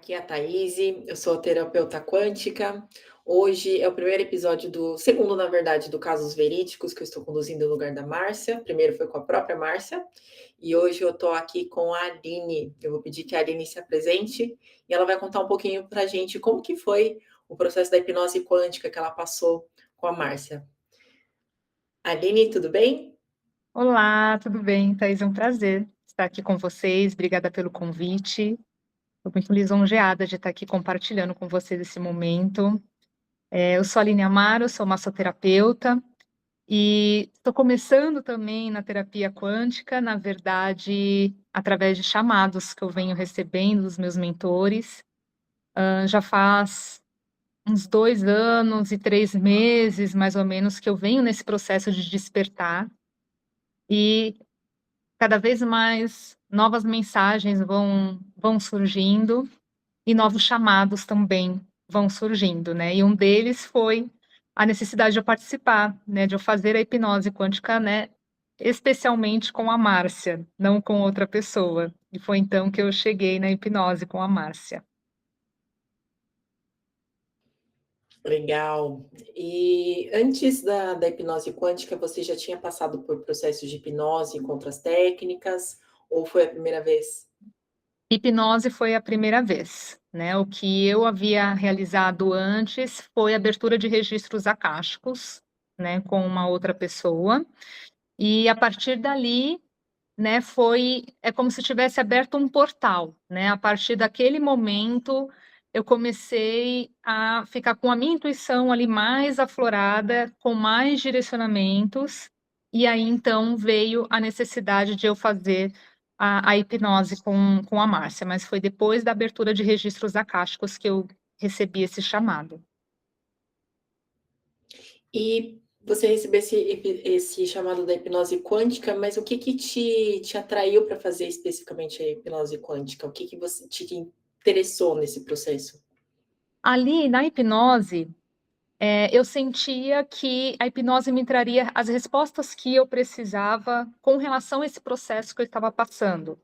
Aqui é a Thaís, eu sou terapeuta quântica. Hoje é o primeiro episódio do segundo, na verdade, do Casos Verídicos que eu estou conduzindo no lugar da Márcia. Primeiro foi com a própria Márcia e hoje eu estou aqui com a Aline. Eu vou pedir que a Aline se apresente e ela vai contar um pouquinho para a gente como que foi o processo da hipnose quântica que ela passou com a Márcia. Aline, tudo bem? Olá, tudo bem, Thaís? É um prazer estar aqui com vocês. Obrigada pelo convite. Estou muito lisonjeada de estar aqui compartilhando com vocês esse momento. Eu sou a Aline Amaro, sou massoterapeuta e estou começando também na terapia quântica, na verdade, através de chamados que eu venho recebendo dos meus mentores. Já faz uns 2 anos e 3 meses, mais ou menos, que eu venho nesse processo de despertar. E cada vez mais novas mensagens vão surgindo e novos chamados também vão surgindo, né? E um deles foi a necessidade de eu participar, né? De eu fazer a hipnose quântica, né? Especialmente com a Márcia, não com outra pessoa. E foi então que eu cheguei na hipnose com a Márcia. Legal. E antes da hipnose quântica, você já tinha passado por processos de hipnose com outras técnicas, ou foi a primeira vez? Hipnose foi a primeira vez, né? O que eu havia realizado antes foi abertura de registros akáshicos, né, com uma outra pessoa. E a partir dali, né, é como se tivesse aberto um portal, né? A partir daquele momento, eu comecei a ficar com a minha intuição ali mais aflorada, com mais direcionamentos, e aí então veio a necessidade de eu fazer a hipnose com a Márcia, mas foi depois da abertura de registros akáshicos que eu recebi esse chamado. E você recebeu esse chamado da hipnose quântica, mas o que que te atraiu para fazer especificamente a hipnose quântica? O que que você te interessou nesse processo? Ali na hipnose, eu sentia que a hipnose me traria as respostas que eu precisava com relação a esse processo que eu estava passando.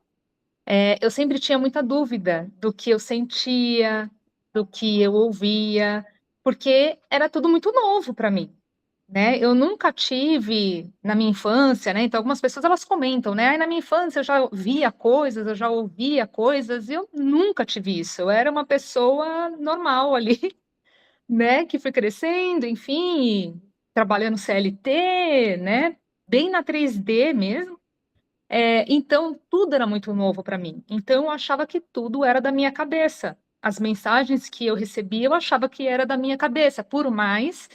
Eu sempre tinha muita dúvida do que eu sentia, do que eu ouvia, porque era tudo muito novo para mim, né? Eu nunca tive na minha infância, né? Então algumas pessoas elas comentam, né? Na minha infância eu já via coisas, eu já ouvia coisas, e eu nunca tive isso. Eu era uma pessoa normal ali, né, que fui crescendo, enfim, trabalhando CLT, né, bem na 3D mesmo. Então, tudo era muito novo para mim. Então, eu achava que tudo era da minha cabeça. As mensagens que eu recebia, eu achava que era da minha cabeça, por mais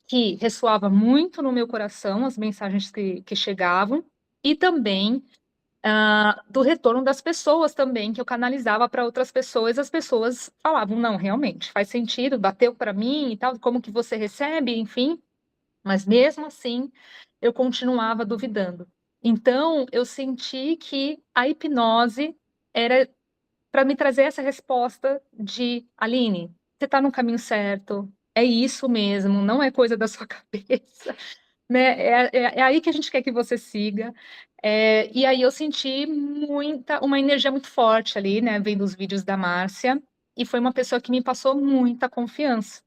que ressoava muito no meu coração as mensagens que chegavam, e também do retorno das pessoas também, que eu canalizava para outras pessoas, as pessoas falavam, não, realmente, faz sentido, bateu para mim e tal, como que você recebe, enfim, mas mesmo assim, eu continuava duvidando. Então, eu senti que a hipnose era para me trazer essa resposta de, Aline, você está no caminho certo, é isso mesmo, não é coisa da sua cabeça, né? É aí que a gente quer que você siga. E aí eu senti uma energia muito forte ali, né? Vendo os vídeos da Márcia, e foi uma pessoa que me passou muita confiança,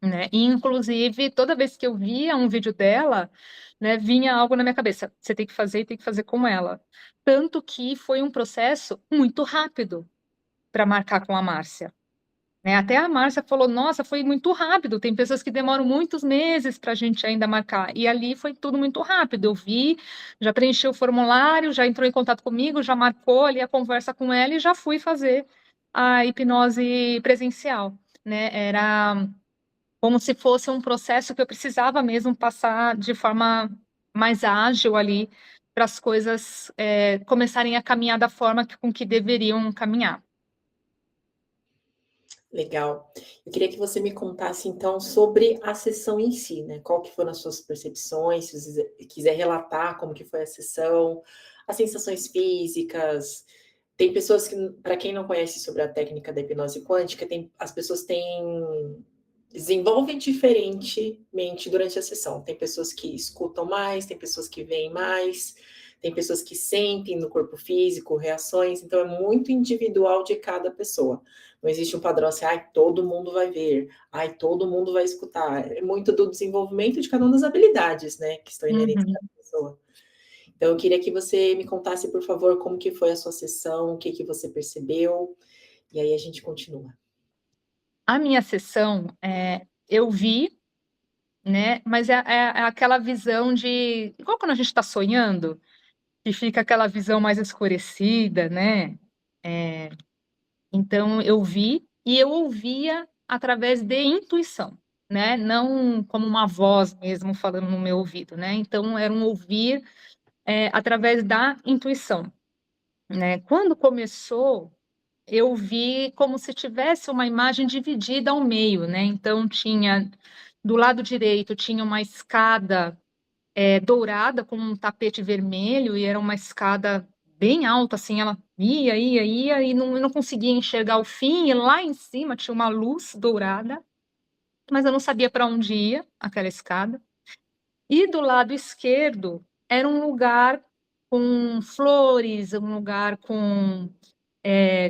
né? E, inclusive, toda vez que eu via um vídeo dela, né, vinha algo na minha cabeça: você tem que fazer e tem que fazer com ela. Tanto que foi um processo muito rápido para marcar com a Márcia, né? Até a Márcia falou, nossa, foi muito rápido, tem pessoas que demoram muitos meses para a gente ainda marcar, e ali foi tudo muito rápido, eu vi, já preenchi o formulário, já entrou em contato comigo, já marcou ali a conversa com ela e já fui fazer a hipnose presencial, né? Era como se fosse um processo que eu precisava mesmo passar de forma mais ágil ali, para as coisas começarem a caminhar da forma com que deveriam caminhar. Legal. Eu queria que você me contasse então sobre a sessão em si, né? Qual que foram as suas percepções, se você quiser relatar como que foi a sessão, as sensações físicas. Tem pessoas que, para quem não conhece sobre a técnica da hipnose quântica, as pessoas desenvolvem diferentemente durante a sessão. Tem pessoas que escutam mais, tem pessoas que veem mais, tem pessoas que sentem no corpo físico reações, então é muito individual de cada pessoa. Não existe um padrão assim, ai, todo mundo vai ver, ai, todo mundo vai escutar. É muito do desenvolvimento de cada uma das habilidades, né, que estão inerentes a Uhum. cada pessoa. Então, eu queria que você me contasse, por favor, como que foi a sua sessão, o que que você percebeu, e aí a gente continua. A minha sessão, eu vi, né, mas é aquela visão de igual quando a gente está sonhando, que fica aquela visão mais escurecida, né, então eu vi e eu ouvia através de intuição, né, não como uma voz mesmo falando no meu ouvido, né, então era um ouvir, através da intuição, né. Quando começou, eu vi como se tivesse uma imagem dividida ao meio, né, então tinha do lado direito tinha uma escada, dourada com um tapete vermelho e era uma escada bem alta, assim, ela ia e não conseguia enxergar o fim e lá em cima tinha uma luz dourada, mas eu não sabia para onde ia aquela escada. E do lado esquerdo era um lugar com flores, um lugar com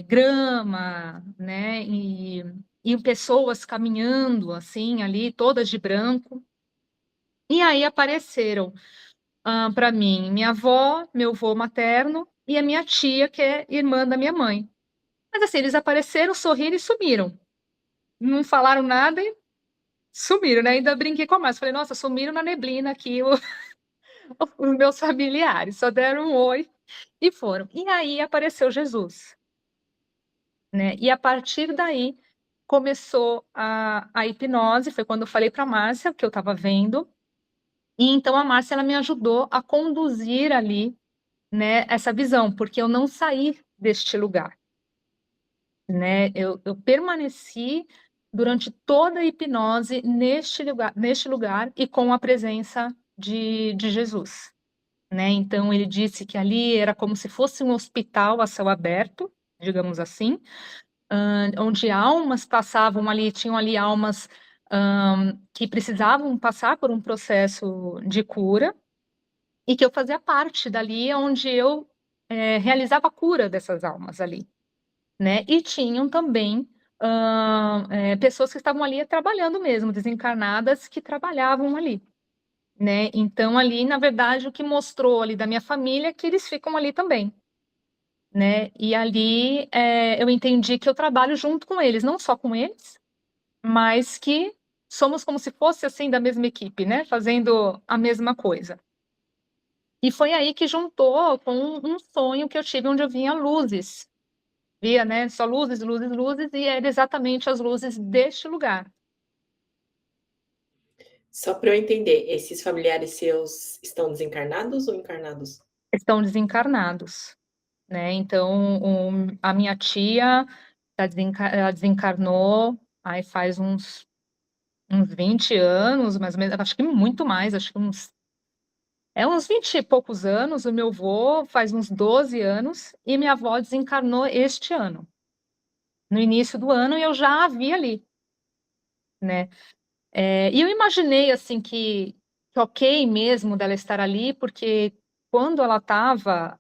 grama, né, e pessoas caminhando assim ali, todas de branco. E aí apareceram para mim minha avó, meu avô materno e a minha tia, que é irmã da minha mãe. Mas assim, eles apareceram, sorriram e sumiram. Não falaram nada e sumiram, né? Ainda brinquei com a Márcia. Falei, nossa, sumiram na neblina aqui os meus familiares. Só deram um oi e foram. E aí apareceu Jesus, né? E a partir daí começou a hipnose, foi quando eu falei para a Márcia que eu estava vendo, e então a Márcia ela me ajudou a conduzir ali, né, essa visão, porque eu não saí deste lugar, né? Eu permaneci durante toda a hipnose neste lugar e com a presença de Jesus, né? Então ele disse que ali era como se fosse um hospital a céu aberto, digamos assim, onde almas passavam ali, tinham ali almas que precisavam passar por um processo de cura e que eu fazia parte dali, onde eu realizava a cura dessas almas ali, né? E tinham também pessoas que estavam ali trabalhando mesmo, desencarnadas que trabalhavam ali, né? Então ali, na verdade, o que mostrou ali da minha família é que eles ficam ali também, né? E ali eu entendi que eu trabalho junto com eles, não só com eles, mas que somos como se fosse assim da mesma equipe, né? Fazendo a mesma coisa. E foi aí que juntou com um sonho que eu tive onde eu via luzes, via, né? Só luzes, luzes, luzes, e era exatamente as luzes deste lugar. Só para eu entender, esses familiares seus estão desencarnados ou encarnados? Estão desencarnados, né? Então, a minha tia ela desencarnou, aí faz uns 20 anos, mais ou menos, acho que muito mais, acho que uns 20 e poucos anos, o meu avô faz uns 12 anos, e minha avó desencarnou este ano, no início do ano, e eu já a vi ali, né? E eu imaginei, assim, que ok mesmo dela estar ali, porque quando ela estava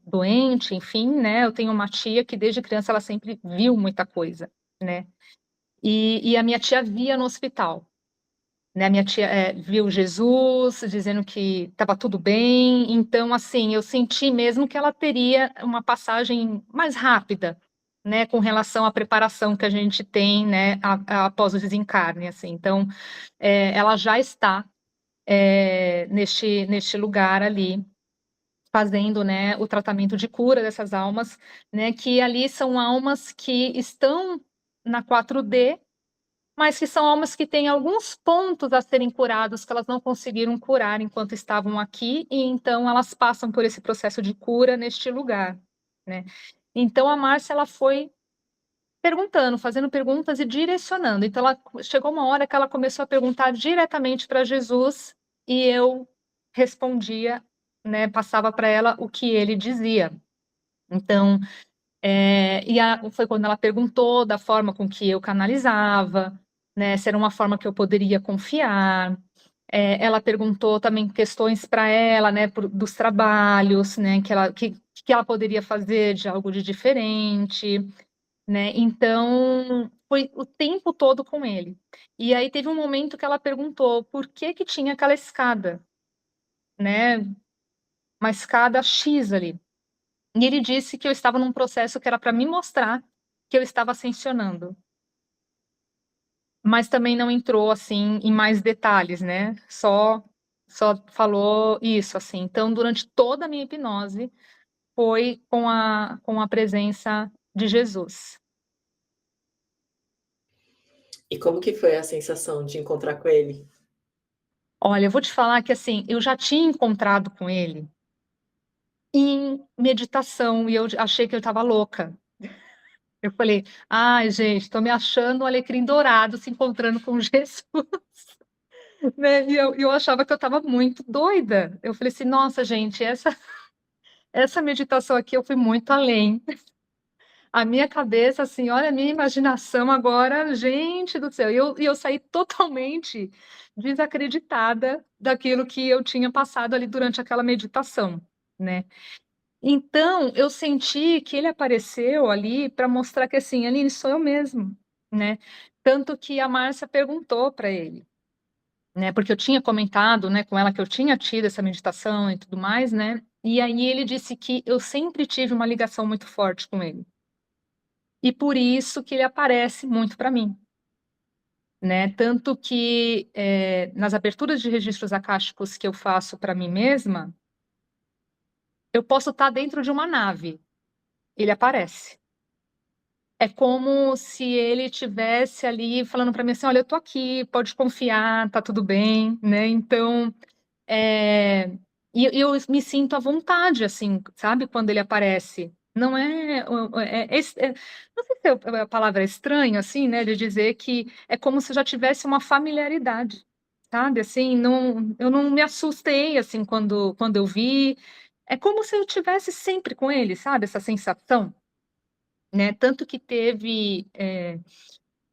doente, enfim, né? Eu tenho uma tia que desde criança ela sempre viu muita coisa, né? E a minha tia via no hospital. Né, minha tia viu Jesus dizendo que estava tudo bem, então assim eu senti mesmo que ela teria uma passagem mais rápida, né, com relação à preparação que a gente tem, né, após o desencarne, assim. Então ela já está neste lugar ali fazendo, né, o tratamento de cura dessas almas, né, que ali são almas que estão na 4D, mas que são almas que têm alguns pontos a serem curados que elas não conseguiram curar enquanto estavam aqui, e então elas passam por esse processo de cura neste lugar, né? Então a Márcia ela foi perguntando, fazendo perguntas e direcionando. Então ela chegou uma hora que ela começou a perguntar diretamente para Jesus e eu respondia, né, passava para ela o que ele dizia. Então, foi quando ela perguntou da forma com que eu canalizava, né, se era uma forma que eu poderia confiar, Ela perguntou também questões para ela, né, dos trabalhos, né, que ela poderia fazer de algo de diferente, né? Então, foi o tempo todo com ele. E aí teve um momento que ela perguntou por que que tinha aquela escada, né? Uma escada X ali. E ele disse que eu estava num processo que era para me mostrar que eu estava ascensionando, mas também não entrou assim em mais detalhes, né? Só falou isso assim. Então, durante toda a minha hipnose foi com a presença de Jesus. E como que foi a sensação de encontrar com ele? Olha, eu vou te falar que assim, eu já tinha encontrado com ele em meditação e eu achei que eu estava louca. Eu falei, ai, gente, estou me achando um alecrim dourado se encontrando com Jesus, né? E eu achava que eu estava muito doida. Eu falei assim, nossa, gente, essa meditação aqui eu fui muito além. A minha cabeça, assim, olha a minha imaginação agora, gente do céu. E eu saí totalmente desacreditada daquilo que eu tinha passado ali durante aquela meditação, né? Então, eu senti que ele apareceu ali para mostrar que, assim, Aline, sou eu mesmo, né? Tanto que a Márcia perguntou para ele, né? Porque eu tinha comentado, né, com ela que eu tinha tido essa meditação e tudo mais, né? E aí ele disse que eu sempre tive uma ligação muito forte com ele. E por isso que ele aparece muito para mim, né? Tanto que nas aberturas de registros akáshicos que eu faço para mim mesma, eu posso estar dentro de uma nave, ele aparece. É como se ele tivesse ali falando para mim assim, olha, eu tô aqui, pode confiar, tá tudo bem, né? Então, é... e eu me sinto à vontade, assim, sabe? Quando ele aparece. Não não sei se a palavra é estranha, assim, né? De dizer que é como se eu já tivesse uma familiaridade, sabe? Assim, não, eu não me assustei, assim, quando eu vi. É como se eu tivesse sempre com ele, sabe? Essa sensação, né? Tanto que teve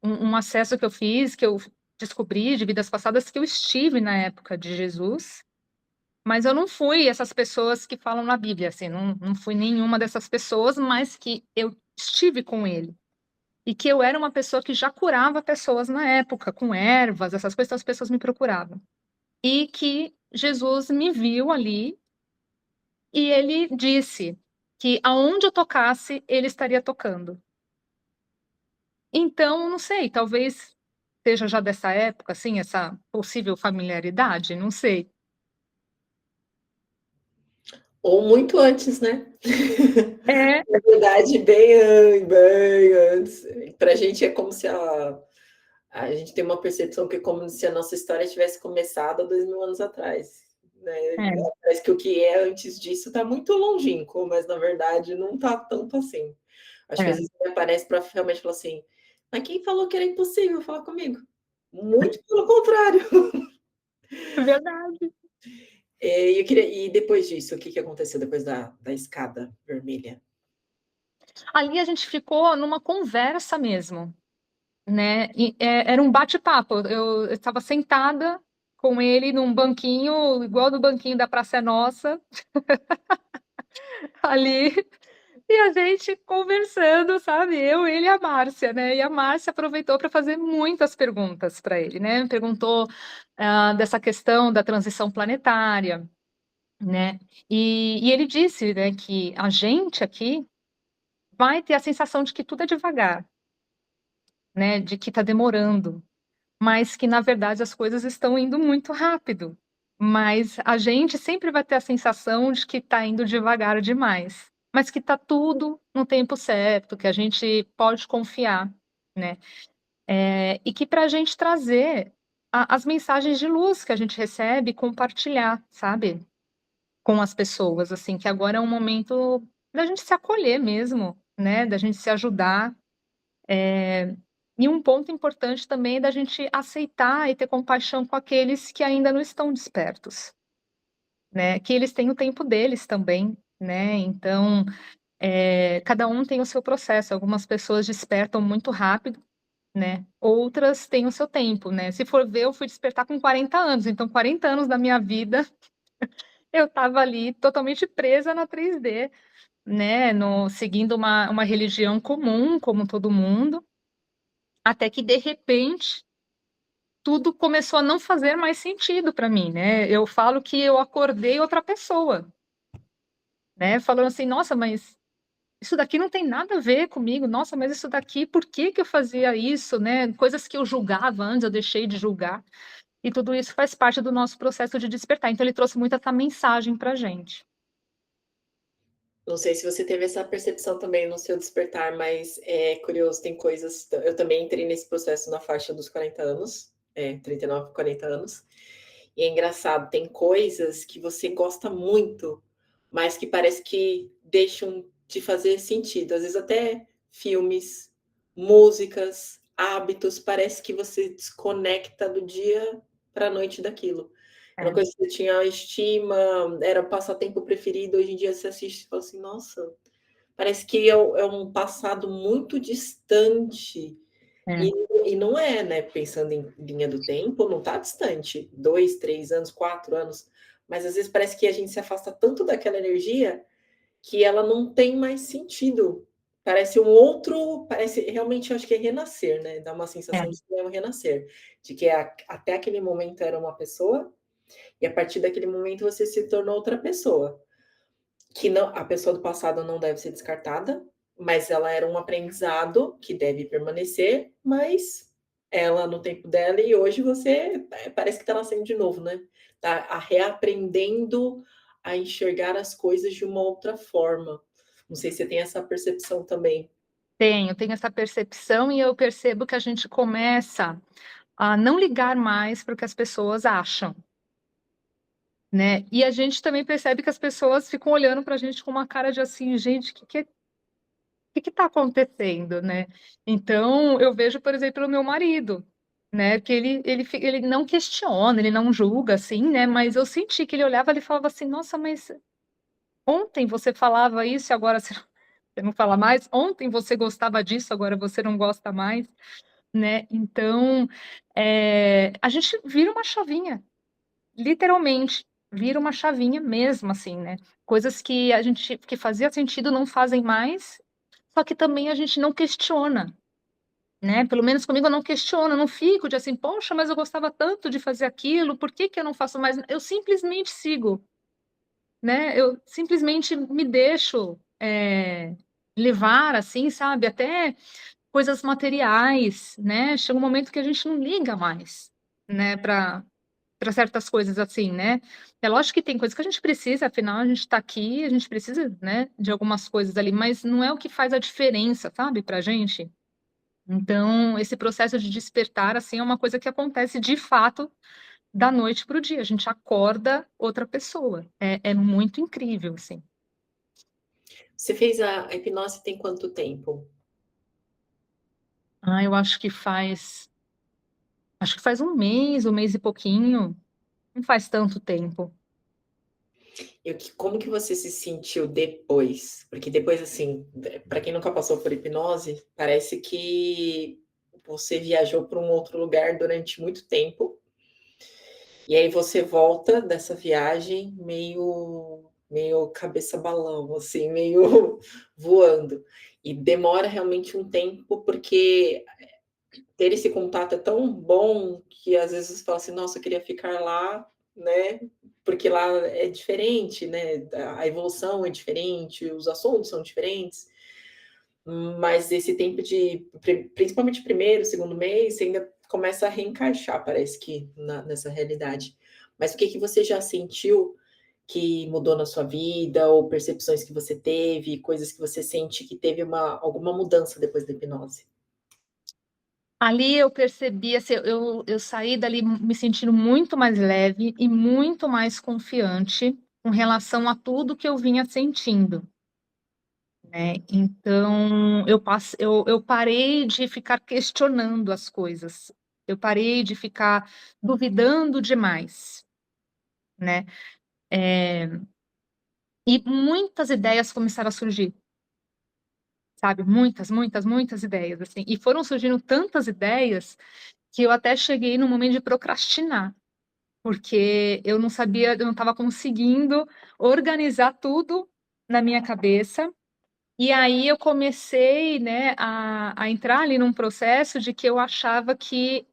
um acesso que eu fiz, que eu descobri de vidas passadas, que eu estive na época de Jesus, mas eu não fui essas pessoas que falam na Bíblia, assim, não fui nenhuma dessas pessoas, mas que eu estive com ele. E que eu era uma pessoa que já curava pessoas na época, com ervas, essas coisas, então as pessoas me procuravam. E que Jesus me viu ali e ele disse que aonde eu tocasse, ele estaria tocando. Então, não sei, talvez seja já dessa época, assim, essa possível familiaridade, não sei. Ou muito antes, né? É, Na verdade, bem antes. Para a gente é como se a gente tem uma percepção que é como se a nossa história tivesse começado há 2000 anos atrás. Né? é, Parece que o que é antes disso está muito longínquo, mas na verdade não está tanto assim. Acho que às é, vezes me aparece para realmente falar assim, mas quem falou que era impossível falar comigo? Muito pelo contrário. é verdade. E depois disso, o que aconteceu depois da escada vermelha? Ali a gente ficou numa conversa mesmo, né? Era um bate-papo. Eu estava sentada com ele num banquinho, igual do banquinho da Praça é Nossa, ali, e a gente conversando, sabe? Eu, ele e a Márcia, né? E a Márcia aproveitou para fazer muitas perguntas para ele, né? Perguntou dessa questão da transição planetária, né? E ele disse, né, que a gente aqui vai ter a sensação de que tudo é devagar, né? De que está demorando, mas que na verdade as coisas estão indo muito rápido. Mas a gente sempre vai ter a sensação de que está indo devagar demais, mas que está tudo no tempo certo, que a gente pode confiar, né? E que para a gente trazer as mensagens de luz que a gente recebe, compartilhar, sabe? Com as pessoas, assim, que agora é um momento da gente se acolher mesmo, né? Da gente se ajudar. E um ponto importante também é da gente aceitar e ter compaixão com aqueles que ainda não estão despertos, né? Que eles têm o tempo deles também, né? Então, cada um tem o seu processo. Algumas pessoas despertam muito rápido, né? Outras têm o seu tempo, né? Se for ver, eu fui despertar com 40 anos, então 40 anos da minha vida eu estava ali totalmente presa na 3D, né? No, seguindo uma religião comum, como todo mundo, até que de repente tudo começou a não fazer mais sentido para mim, né? Eu falo que eu acordei outra pessoa, né? Falando assim, nossa, mas isso daqui não tem nada a ver comigo. Nossa, mas isso daqui, por que que eu fazia isso, né? Coisas que eu julgava antes, eu deixei de julgar. E tudo isso faz parte do nosso processo de despertar. Então, ele trouxe muito essa mensagem para a gente. Não sei se você teve essa percepção também no seu despertar, mas é curioso, tem coisas. Eu também entrei nesse processo na faixa dos 40 anos, 39, 40 anos. E é engraçado, tem coisas que você gosta muito, mas que parece que deixam de fazer sentido. Às vezes até filmes, músicas, hábitos, parece que você desconecta do dia para a noite daquilo. Era uma É, coisa que você tinha estima, era o passatempo preferido, hoje em dia você assiste e fala assim, nossa, parece que é um passado muito distante. é, E, e não é, né? Pensando em linha do tempo, não está distante, 2, 3 anos, 4 anos, mas às vezes parece que a gente se afasta tanto daquela energia que ela não tem mais sentido. Parece um outro, parece realmente, eu acho que é renascer, né? Dá uma sensação é. de que é um renascer, de que até aquele momento era uma pessoa e a partir daquele momento você se tornou outra pessoa. Que não, a pessoa do passado não deve ser descartada, mas ela era um aprendizado que deve permanecer, mas ela no tempo dela e hoje você parece que está nascendo de novo, né? Tá reaprendendo a enxergar as coisas de uma outra forma. Não sei se você tem essa percepção também. Tenho essa percepção e eu percebo que a gente começa a não ligar mais para o que as pessoas acham, né? E a gente também percebe que as pessoas ficam olhando para a gente com uma cara de assim, gente, o que está acontecendo, né? Então, eu vejo, por exemplo, o meu marido, né? Que ele não questiona, ele não julga, assim, né? Mas eu senti que ele olhava e falava assim, nossa, mas ontem você falava isso e agora você não fala mais. Ontem você gostava disso, agora você não gosta mais, né? Então, a gente vira uma chavinha, literalmente, vira uma chavinha mesmo, assim, né? Coisas que a gente que fazia sentido não fazem mais, só que também a gente não questiona, né? Pelo menos comigo eu não questiono, eu não fico de assim, poxa, mas eu gostava tanto de fazer aquilo, por que que eu não faço mais? Eu simplesmente sigo, né? Eu simplesmente me deixo levar, assim, sabe? Até coisas materiais, né? Chega um momento que a gente não liga mais, né? Para certas coisas assim, né? É lógico que tem coisas que a gente precisa, afinal a gente está aqui, a gente precisa, né? De algumas coisas ali, mas não é o que faz a diferença, sabe? Para gente. Então, esse processo de despertar, assim, é uma coisa que acontece de fato da noite para o dia. A gente acorda outra pessoa. É muito incrível, assim. Você fez a hipnose tem quanto tempo? Ah, eu acho que faz um mês e pouquinho. Não faz tanto tempo. Como que você se sentiu depois? Porque depois, assim, para quem nunca passou por hipnose, parece que você viajou para um outro lugar durante muito tempo, e aí você volta dessa viagem meio cabeça balão, assim, meio voando. E demora realmente um tempo, porque ter esse contato é tão bom que às vezes você fala assim, nossa, eu queria ficar lá, né? Porque lá é diferente, né? A evolução é diferente, os assuntos são diferentes, mas esse tempo de, principalmente primeiro, segundo mês, você ainda começa a reencaixar, parece que nessa realidade. Mas o que que você já sentiu que mudou na sua vida, ou percepções que você teve, coisas que você sente que teve alguma mudança depois da hipnose? Ali eu percebi, assim, eu saí dali me sentindo muito mais leve e muito mais confiante com relação a tudo que eu vinha sentindo, né? Então, eu parei de ficar questionando as coisas. Eu parei de ficar duvidando demais, né? E muitas ideias começaram a surgir, sabe? Muitas, muitas, muitas ideias, assim. E foram surgindo tantas ideias que eu até cheguei no momento de procrastinar, porque eu não sabia, eu não estava conseguindo organizar tudo na minha cabeça. E aí eu comecei, né, a entrar ali num processo de que eu achava que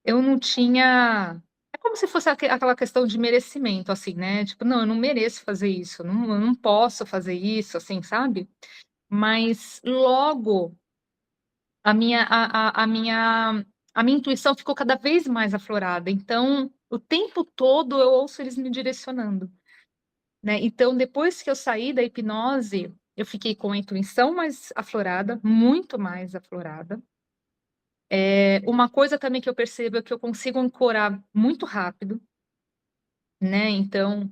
eu não tinha. É como se fosse aquela questão de merecimento, assim, né? Tipo, não, eu não mereço fazer isso, eu não posso fazer isso, assim, sabe? Mas logo a minha intuição ficou cada vez mais aflorada. Então, o tempo todo eu ouço eles me direcionando, né? Então, depois que eu saí da hipnose, eu fiquei com a intuição mais aflorada, muito mais aflorada. Uma coisa também que eu percebo é que eu consigo ancorar muito rápido, né? Então,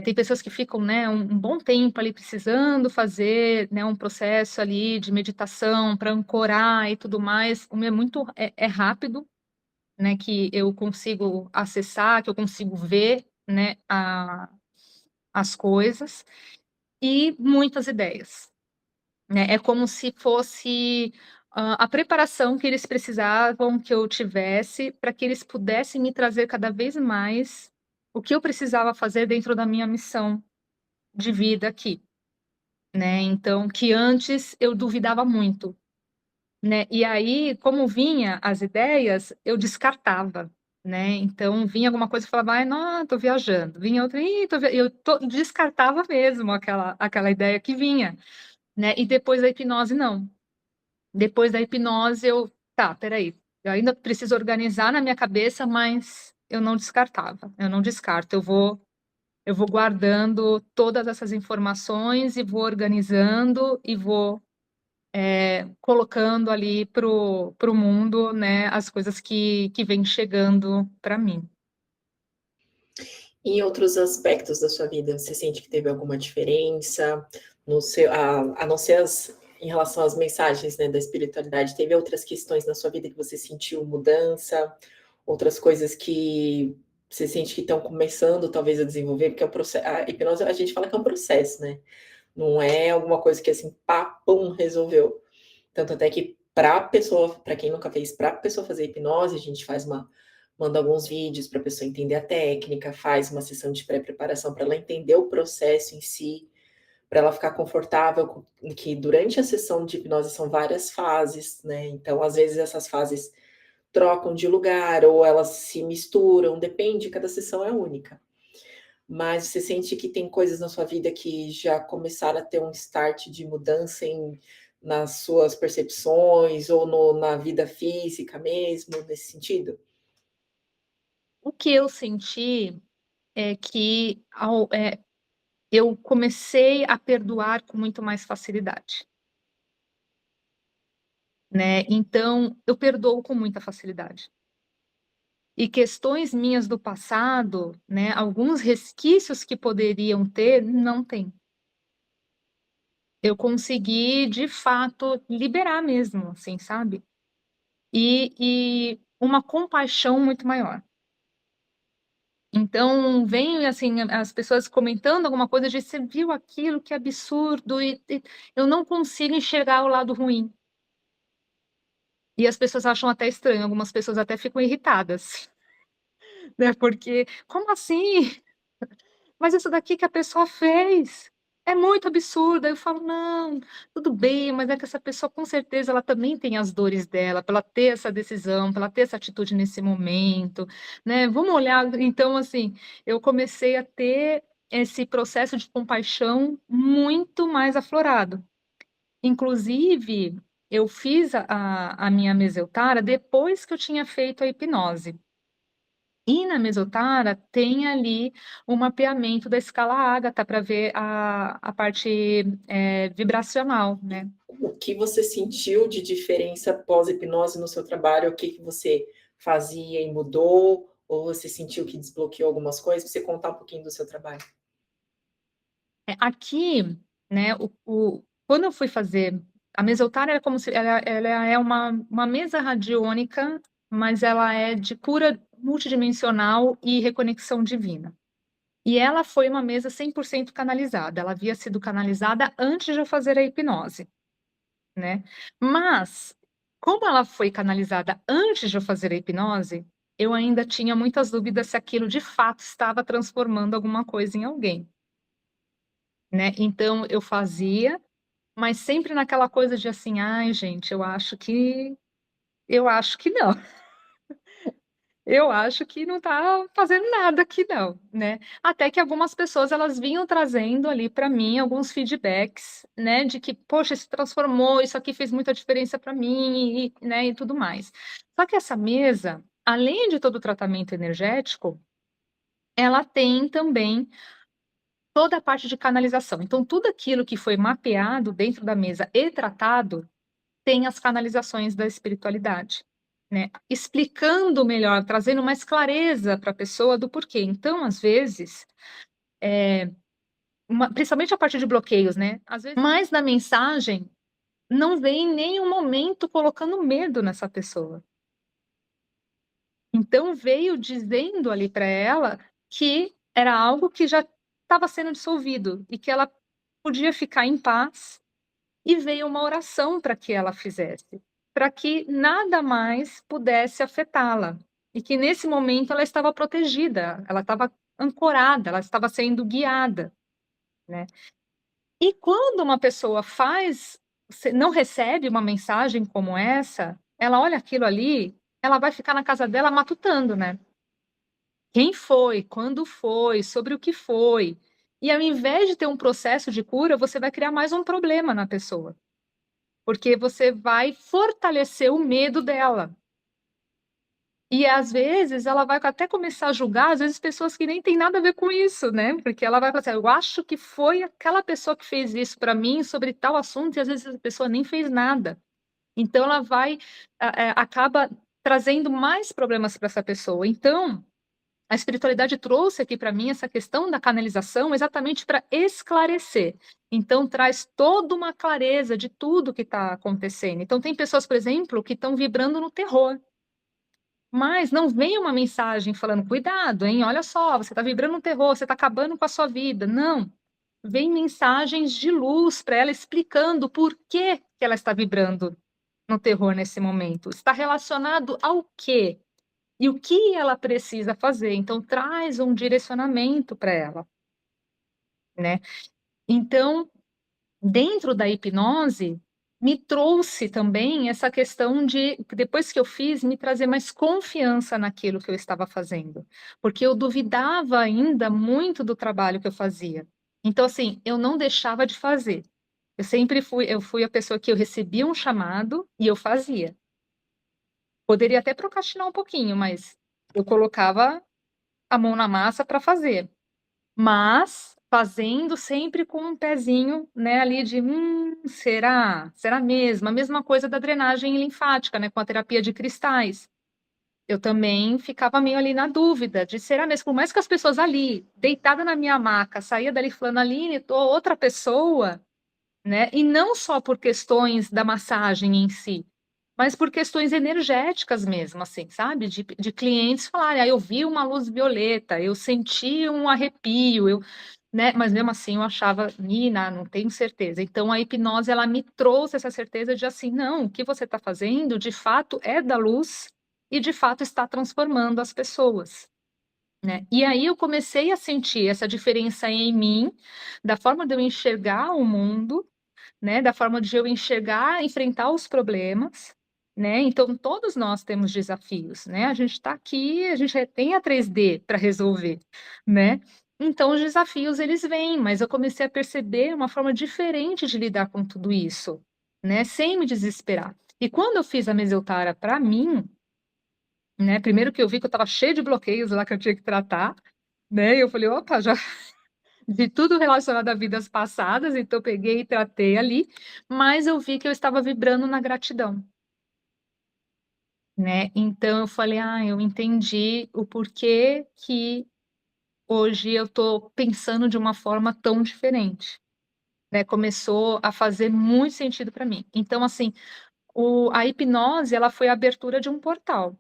tem pessoas que ficam, né, um bom tempo ali precisando fazer, né, um processo ali de meditação para ancorar e tudo mais. O meu é muito é rápido, né? Que eu consigo acessar, que eu consigo ver, né, as coisas e muitas ideias, né? É como se fosse a preparação que eles precisavam que eu tivesse para que eles pudessem me trazer cada vez mais o que eu precisava fazer dentro da minha missão de vida aqui, né? Então, que antes eu duvidava muito, né? E aí, como vinha as ideias, eu descartava, né? Então, vinha alguma coisa e falava, ai, não, tô viajando. Vinha outra, ih, descartava mesmo aquela ideia que vinha, né? E depois da hipnose, não. Depois da hipnose, tá, peraí, eu ainda preciso organizar na minha cabeça, mas eu não descartava, eu não descarto, eu vou guardando todas essas informações e vou organizando e vou colocando ali pro mundo, né, as coisas que vêm chegando para mim. Em outros aspectos da sua vida, você sente que teve alguma diferença no seu, a não ser em relação às mensagens, né, da espiritualidade, teve outras questões na sua vida que você sentiu mudança, outras coisas que você sente que estão começando talvez a desenvolver, porque a hipnose a gente fala que é um processo, né? Não é alguma coisa que assim, pá, pum, resolveu. Tanto até que para a pessoa, para quem nunca fez, para a pessoa fazer hipnose, a gente manda alguns vídeos para a pessoa entender a técnica, faz uma sessão de pré-preparação para ela entender o processo em si, para ela ficar confortável, que durante a sessão de hipnose são várias fases, né? Então, às vezes essas fases trocam de lugar ou elas se misturam, depende, cada sessão é única. Mas você sente que tem coisas na sua vida que já começaram a ter um start de mudança nas suas percepções ou na vida física mesmo, nesse sentido? O que eu senti é que eu comecei a perdoar com muito mais facilidade, né? Então, eu perdoo com muita facilidade. E questões minhas do passado, né, alguns resquícios que poderiam ter, não tem. Eu consegui, de fato, liberar mesmo, assim, sabe? E uma compaixão muito maior. Então, vem, assim, as pessoas comentando alguma coisa de você viu aquilo, que absurdo, e eu não consigo enxergar o lado ruim. E as pessoas acham até estranho, algumas pessoas até ficam irritadas, né? Porque, como assim? Mas isso daqui que a pessoa fez é muito absurdo. Aí eu falo, não, tudo bem, mas é que essa pessoa, com certeza, ela também tem as dores dela, para ela ter essa decisão, para ela ter essa atitude nesse momento, né? Vamos olhar. Então, assim, eu comecei a ter esse processo de compaixão muito mais aflorado. Inclusive, eu fiz a minha meseutara depois que eu tinha feito a hipnose. E na mesotara tem ali o mapeamento da escala Ágata para ver a parte vibracional, né? O que você sentiu de diferença pós-hipnose no seu trabalho? O que você fazia e mudou? Ou você sentiu que desbloqueou algumas coisas? Você contar um pouquinho do seu trabalho. Aqui, né, quando eu fui fazer a mesotara, é como se ela é uma mesa radiônica, mas ela é de cura multidimensional e reconexão divina. E ela foi uma mesa 100% canalizada, ela havia sido canalizada antes de eu fazer a hipnose, né. Mas, como ela foi canalizada antes de eu fazer a hipnose, eu ainda tinha muitas dúvidas se aquilo de fato estava transformando alguma coisa em alguém, né. Então eu fazia, mas sempre naquela coisa de assim: "Ai gente, eu acho que não". Eu acho que não tá fazendo nada aqui não, né. Até que algumas pessoas elas vinham trazendo ali para mim alguns feedbacks, né, de que: "Poxa, se transformou, isso aqui fez muita diferença para mim", e, né, e tudo mais. Só que essa mesa, além de todo o tratamento energético, ela tem também toda a parte de canalização. Então tudo aquilo que foi mapeado dentro da mesa e tratado, tem as canalizações da espiritualidade, né, explicando melhor, trazendo mais clareza para a pessoa do porquê. Então, às vezes, principalmente a parte de bloqueios, né, às vezes mas na mensagem não vem em nenhum momento colocando medo nessa pessoa. Então veio dizendo ali para ela que era algo que já estava sendo dissolvido e que ela podia ficar em paz. E veio uma oração para que ela fizesse, para que nada mais pudesse afetá-la, e que nesse momento ela estava protegida, ela estava ancorada, ela estava sendo guiada, né. E quando uma pessoa não recebe uma mensagem como essa, ela olha aquilo ali, ela vai ficar na casa dela matutando, né. Quem foi? Quando foi? Sobre o que foi? E ao invés de ter um processo de cura, você vai criar mais um problema na pessoa. Porque você vai fortalecer o medo dela. E às vezes ela vai até começar a julgar, às vezes pessoas que nem têm nada a ver com isso, né, porque ela vai falar assim: "Eu acho que foi aquela pessoa que fez isso pra mim sobre tal assunto", e às vezes a pessoa nem fez nada. Então ela vai acaba trazendo mais problemas para essa pessoa. Então, a espiritualidade trouxe aqui para mim essa questão da canalização exatamente para esclarecer. Então traz toda uma clareza de tudo que está acontecendo. Então tem pessoas, por exemplo, que estão vibrando no terror, mas não vem uma mensagem falando: "Cuidado, hein, olha só, você está vibrando no terror, você está acabando com a sua vida". Não, vem mensagens de luz para ela explicando por que que ela está vibrando no terror nesse momento. Está relacionado ao quê? E o que ela precisa fazer, então traz um direcionamento para ela, né. Então, dentro da hipnose, me trouxe também essa questão de, depois que eu fiz, me trazer mais confiança naquilo que eu estava fazendo, porque eu duvidava ainda muito do trabalho que eu fazia. Então, assim, eu não deixava de fazer. Eu fui a pessoa que eu recebia um chamado e eu fazia. Poderia até procrastinar um pouquinho, mas eu colocava a mão na massa para fazer, mas fazendo sempre com um pezinho, né, ali de: será? Será mesmo?". A mesma coisa da drenagem linfática, né, com a terapia de cristais. Eu também ficava meio ali na dúvida de: "Será mesmo?". Por mais que as pessoas ali, deitada na minha maca, saía dali falando: "Aline, tô outra pessoa", né, e não só por questões da massagem em si, mas por questões energéticas mesmo, assim, sabe, de clientes falarem: "Ah, eu vi uma luz violeta, eu senti um arrepio, né, mas mesmo assim eu achava: "Nina, não tenho certeza". Então a hipnose ela me trouxe essa certeza de assim: "Não, o que você está fazendo de fato é da luz e de fato está transformando as pessoas", né. E aí eu comecei a sentir essa diferença em mim, da forma de eu enxergar o mundo, né, da forma de eu enxergar, enfrentar os problemas, né, então todos nós temos desafios, né, a gente está aqui, a gente tem a 3D para resolver, né, então os desafios eles vêm, mas eu comecei a perceber uma forma diferente de lidar com tudo isso, né, sem me desesperar. E quando eu fiz a meseutara para mim, né, primeiro que eu vi que eu estava cheia de bloqueios lá que eu tinha que tratar, né, e eu falei: "Opa, já de tudo relacionado a vidas passadas, então eu peguei e tratei ali, mas eu vi que eu estava vibrando na gratidão, né. Então eu falei: "Ah, eu entendi o porquê que hoje eu tô pensando de uma forma tão diferente", né, começou a fazer muito sentido para mim. Então assim, a hipnose ela foi a abertura de um portal,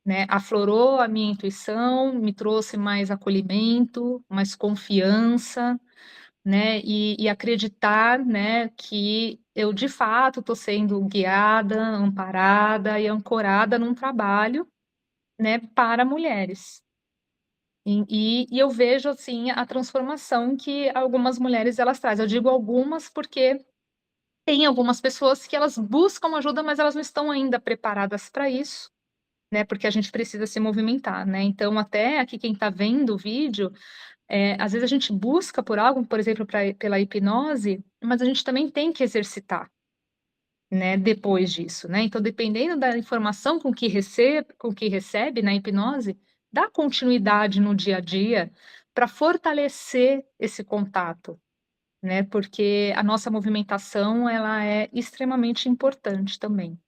né? Aflorou a minha intuição, me trouxe mais acolhimento, mais confiança, né? E acreditar, né, que eu de fato estou sendo guiada, amparada e ancorada num trabalho, né, para mulheres. E eu vejo assim a transformação que algumas mulheres elas trazem. Eu digo algumas porque tem algumas pessoas que elas buscam ajuda, mas elas não estão ainda preparadas para isso, né? Porque a gente precisa se movimentar, né? Então, até aqui quem está vendo o vídeo, às vezes a gente busca por algo, por exemplo, pela hipnose, mas a gente também tem que exercitar, né? Depois disso, né? Então, dependendo da informação com que recebe na hipnose, dá continuidade no dia a dia para fortalecer esse contato, né? Porque a nossa movimentação, ela é extremamente importante também.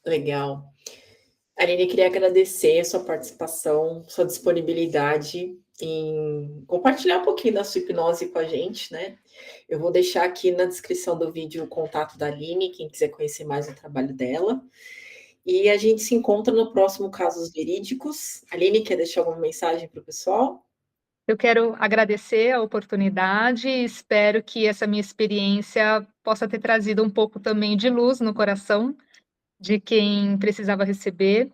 Legal. Aline, queria agradecer a sua participação, sua disponibilidade em compartilhar um pouquinho da sua hipnose com a gente, né? Eu vou deixar aqui na descrição do vídeo o contato da Aline, quem quiser conhecer mais o trabalho dela. E a gente se encontra no próximo Casos Verídicos. Aline, quer deixar alguma mensagem para o pessoal? Eu quero agradecer a oportunidade e espero que essa minha experiência possa ter trazido um pouco também de luz no coração de quem precisava receber.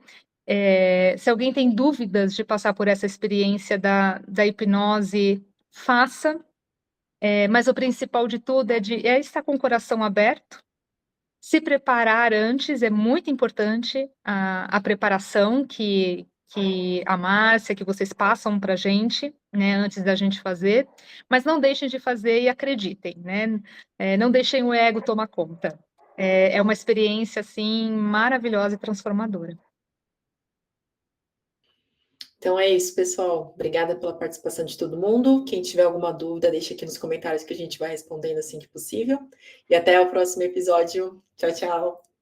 Se alguém tem dúvidas de passar por essa experiência da hipnose, faça. Mas o principal de tudo é estar com o coração aberto, se preparar antes, é muito importante a preparação que a Márcia, que vocês passam para a gente, né, antes da gente fazer, mas não deixem de fazer e acreditem, né? Não deixem o ego tomar conta. É uma experiência, assim, maravilhosa e transformadora. Então é isso, pessoal. Obrigada pela participação de todo mundo. Quem tiver alguma dúvida, deixa aqui nos comentários que a gente vai respondendo assim que possível. E até o próximo episódio. Tchau, tchau.